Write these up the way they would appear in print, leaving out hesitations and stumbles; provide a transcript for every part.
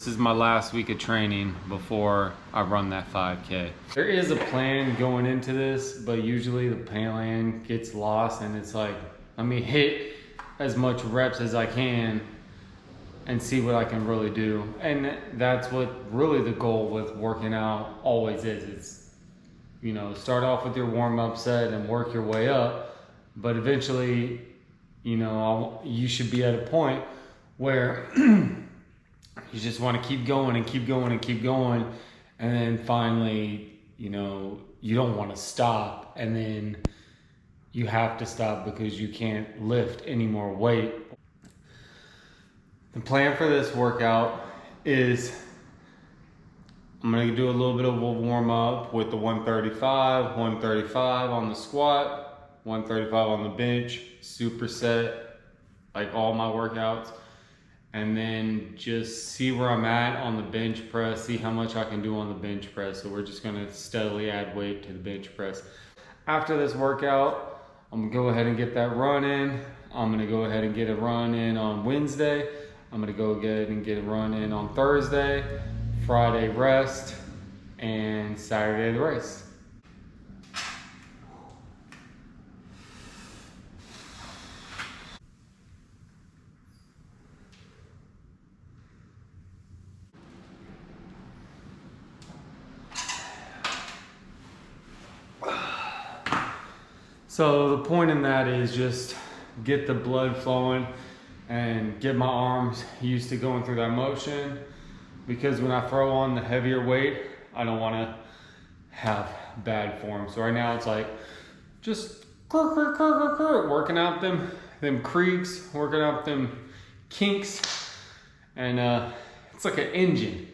This is my last week of training before I run that 5K. There is a plan going into this, but usually the plan gets lost and it's like, let me hit as much reps as I can and see what I can really do. And that's what really the goal with working out always is. It's, you know, start off with your warm-up set and work your way up, but eventually, you know, you should be at a point where you just want to keep going and keep going and keep going. And then finally, you know, you don't want to stop. And then you have to stop because you can't lift any more weight. The plan for this workout is I'm going to do a little bit of a warm up with the 135 on the squat, 135 on the bench, superset, like all my workouts. And then just see where I'm at on the bench press, see how much I can do on the bench press. So we're just gonna steadily add weight to the bench press. After this workout, I'm gonna go ahead and get that run in. I'm gonna go ahead and get a run in on Wednesday. I'm gonna go ahead and get a run in on Thursday, Friday rest, and Saturday the race. So the point in that is just get the blood flowing and get my arms used to going through that motion, because when I throw on the heavier weight, I don't want to have bad form. So right now it's like just working out them creaks, working out them kinks, and it's like an engine.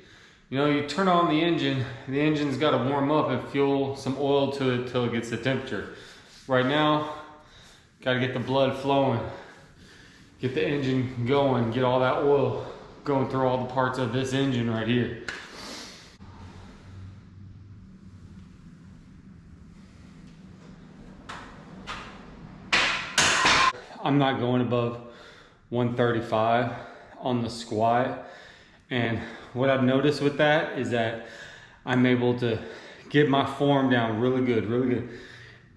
You know, you turn on the engine's got to warm up and fuel some oil to it till it gets the temperature. Right now, gotta get the blood flowing, get the engine going, get all that oil going through all the parts of this engine right here. I'm not going above 135 on the squat. And what I've noticed with that is that I'm able to get my form down really good.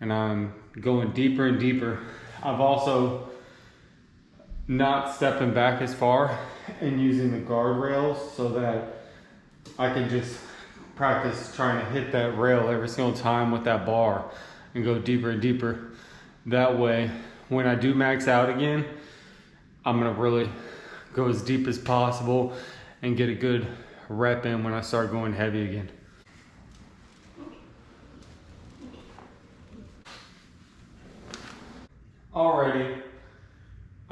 And I'm going deeper and deeper. I've also not stepping back as far and using the guardrails so that I can just practice trying to hit that rail every single time with that bar and go deeper and deeper. That way, when I do max out again, I'm gonna really go as deep as possible and get a good rep in when I start going heavy again. Alrighty,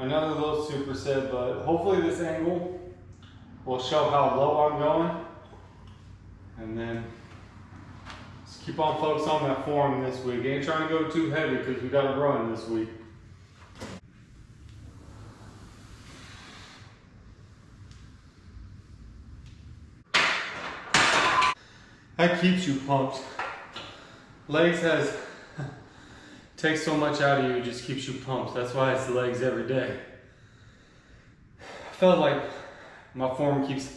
another little superset, but hopefully this angle will show how low I'm going. And then just keep on focusing on that form this week. Ain't trying to go too heavy because we got to run this week. That keeps you pumped. Legs takes so much out of you, it just keeps you pumped. That's why it's legs every day. I felt like my form keeps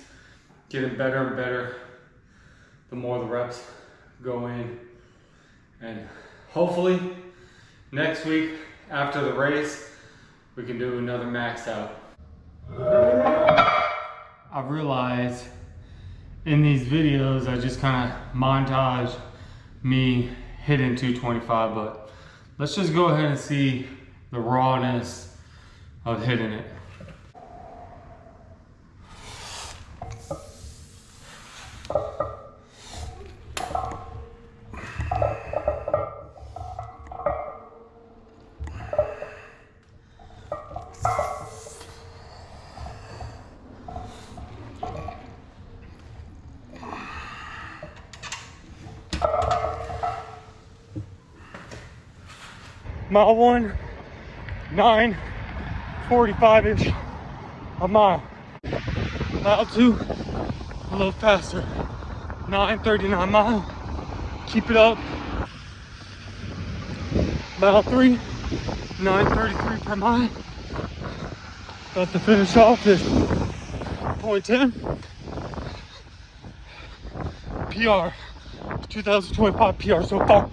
getting better and better the more the reps go in. And hopefully next week after the race, we can do another max out. I've realized in these videos, I just kind of montage me hitting 225, but let's just go ahead and see the rawness of hitting it. Mile 1, 9:45-ish a mile. Mile 2, a little faster, 9:39 mile. Keep it up. Mile 3, 9:33 per mile. About to finish off this 0.10. PR, 2025 PR so far.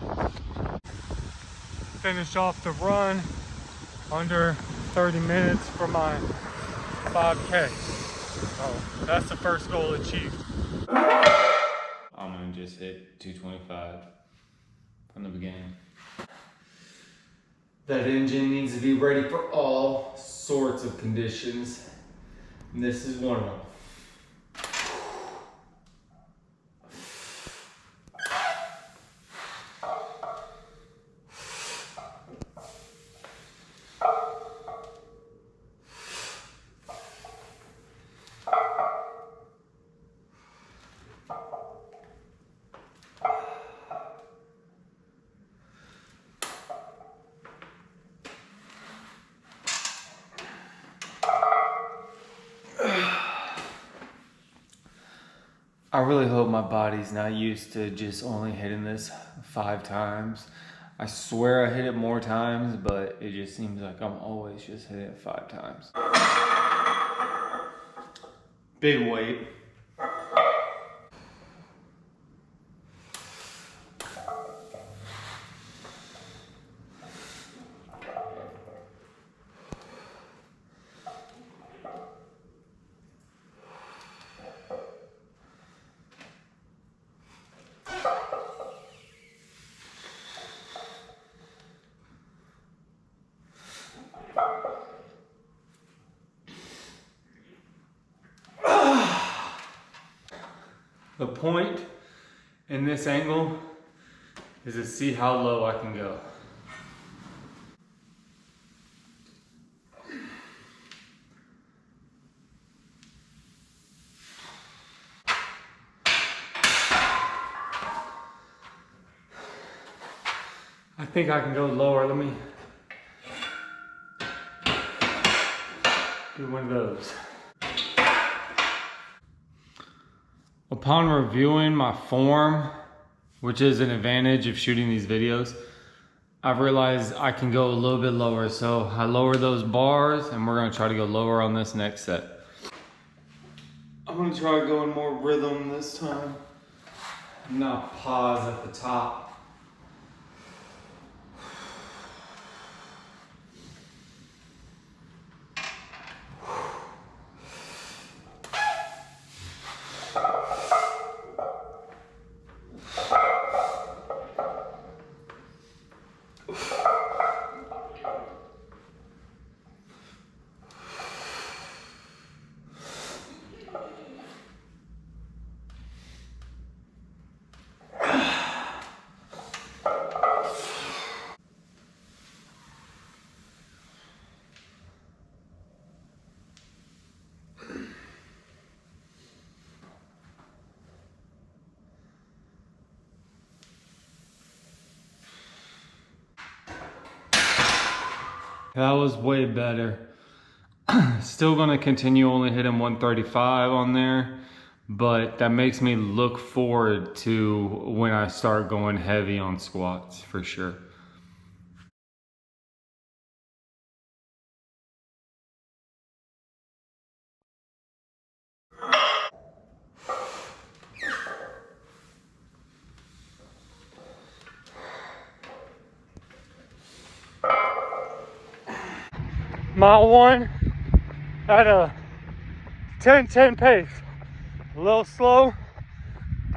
Finished off the run under 30 minutes for my 5K. So that's the first goal achieved. I'm gonna just hit 225 from the beginning. That engine needs to be ready for all sorts of conditions, and this is one of them. I really hope my body's not used to just only hitting this 5 times. I swear I hit it more times, but it just seems like I'm always just hitting it 5 times. Big weight. The point in this angle is to see how low I can go. I think I can go lower. Let me do one of those. Upon reviewing my form, which is an advantage of shooting these videos, I've realized I can go a little bit lower. So I lower those bars and we're gonna try to go lower on this next set. I'm gonna try going more rhythm this time, not pause at the top. That was way better. Still gonna continue only hitting 135 on there, but that makes me look forward to when I start going heavy on squats for sure. Mile 1 at a 10-10 pace. A little slow,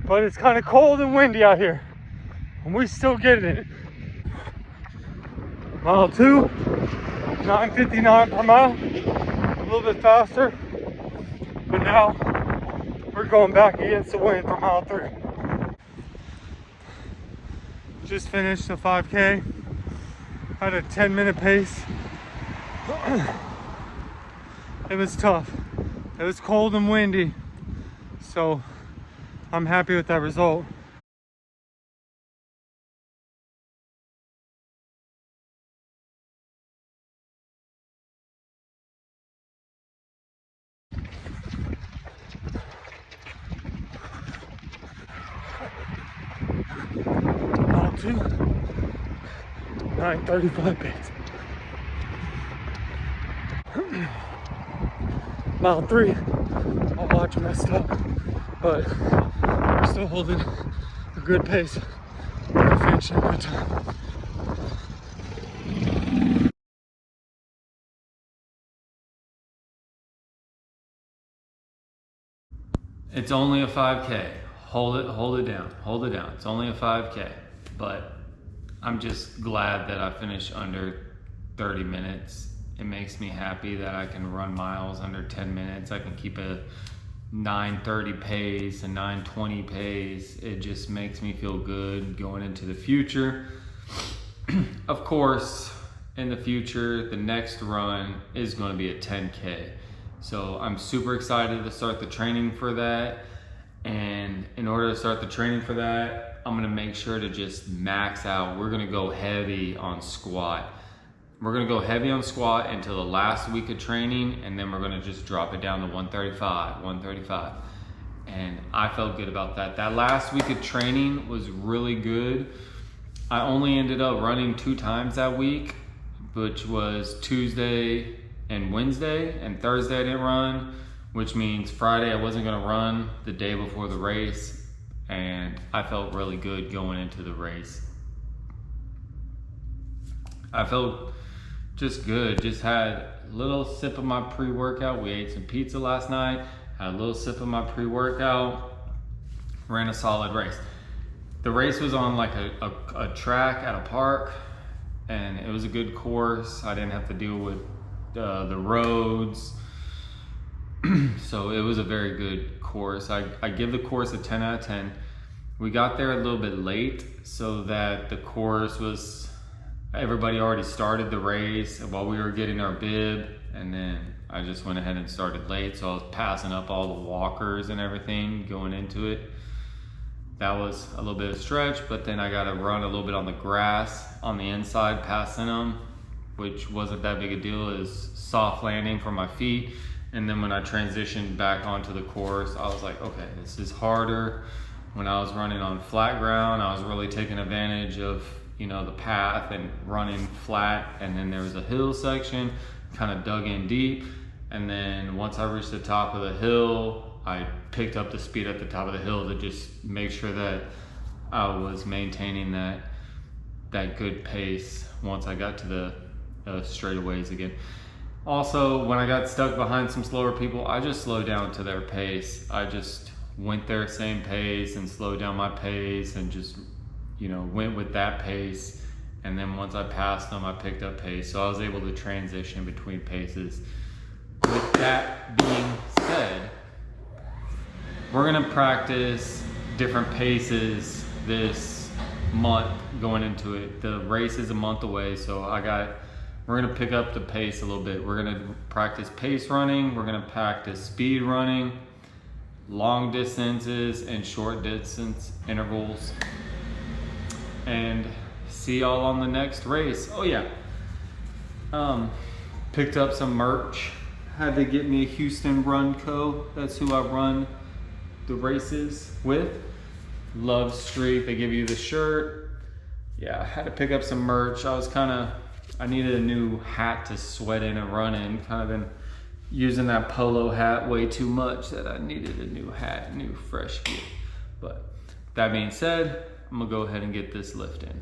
but it's kind of cold and windy out here, and we still getting it. Mile 2, 9:59 per mile, a little bit faster, but now we're going back against the wind for mile 3. Just finished the 5K at a 10-minute pace. It was tough. It was cold and windy, so I'm happy with that result. Mile 2, 9:35 pace. Mile 3, my watch messed up, but we're still holding a good pace. We're finishing a good time. It's only a 5K. Hold it down. It's only a 5K, but I'm just glad that I finished under 30 minutes. It makes me happy that I can run miles under 10 minutes. I can keep a 9:30 pace, a 9:20 pace. It just makes me feel good going into the future. Of course, in the future, the next run is going to be a 10K. So I'm super excited to start the training for that. And in order to start the training for that, I'm gonna make sure to just max out. We're gonna go heavy on squat. We're gonna go heavy on squat until the last week of training, and then we're gonna just drop it down to 135. And I felt good about that. That last week of training was really good. I only ended up running 2 times that week, which was Tuesday and Wednesday, and Thursday I didn't run, which means Friday I wasn't gonna run the day before the race, and I felt really good going into the race. I felt just good, just had a little sip of my pre-workout. We ate some pizza last night, had a little sip of my pre-workout, ran a solid race. The race was on like a track at a park, and it was a good course. I didn't have to deal with the roads. So it was a very good course. I give the course a 10 out of 10. We got there a little bit late so that the course was, everybody already started the race while we were getting our bib, and then I just went ahead and started late, so I was passing up all the walkers and everything going into it. That was a little bit of a stretch, but then I got to run a little bit on the grass on the inside passing them, which wasn't that big a deal. It was soft landing for my feet. And then when I transitioned back onto the course, I was like, okay, this is harder. When I was running on flat ground, I was really taking advantage of, you know, the path and running flat. And then there was a hill section, kind of dug in deep. And then once I reached the top of the hill, I picked up the speed at the top of the hill to just make sure that I was maintaining that good pace once I got to the straightaways again. Also, when I got stuck behind some slower people, I just slowed down to their pace. I just went their same pace and slowed down my pace and just, you know, went with that pace. And then once I passed them, I picked up pace. So I was able to transition between paces. With that being said, we're gonna practice different paces this month going into it. The race is a month away, so we're gonna pick up the pace a little bit. We're gonna practice pace running, we're gonna practice speed running, long distances and short distance intervals, and see y'all on the next race. Oh yeah, picked up some merch. Had to get me a Houston Run Co. That's who I run the races with. Love Streak, they give you the shirt. Yeah, I had to pick up some merch. I needed a new hat to sweat in and run in. Kind of been using that polo hat way too much that I needed a new hat, new fresh gear. But that being said, I'm gonna go ahead and get this lift in.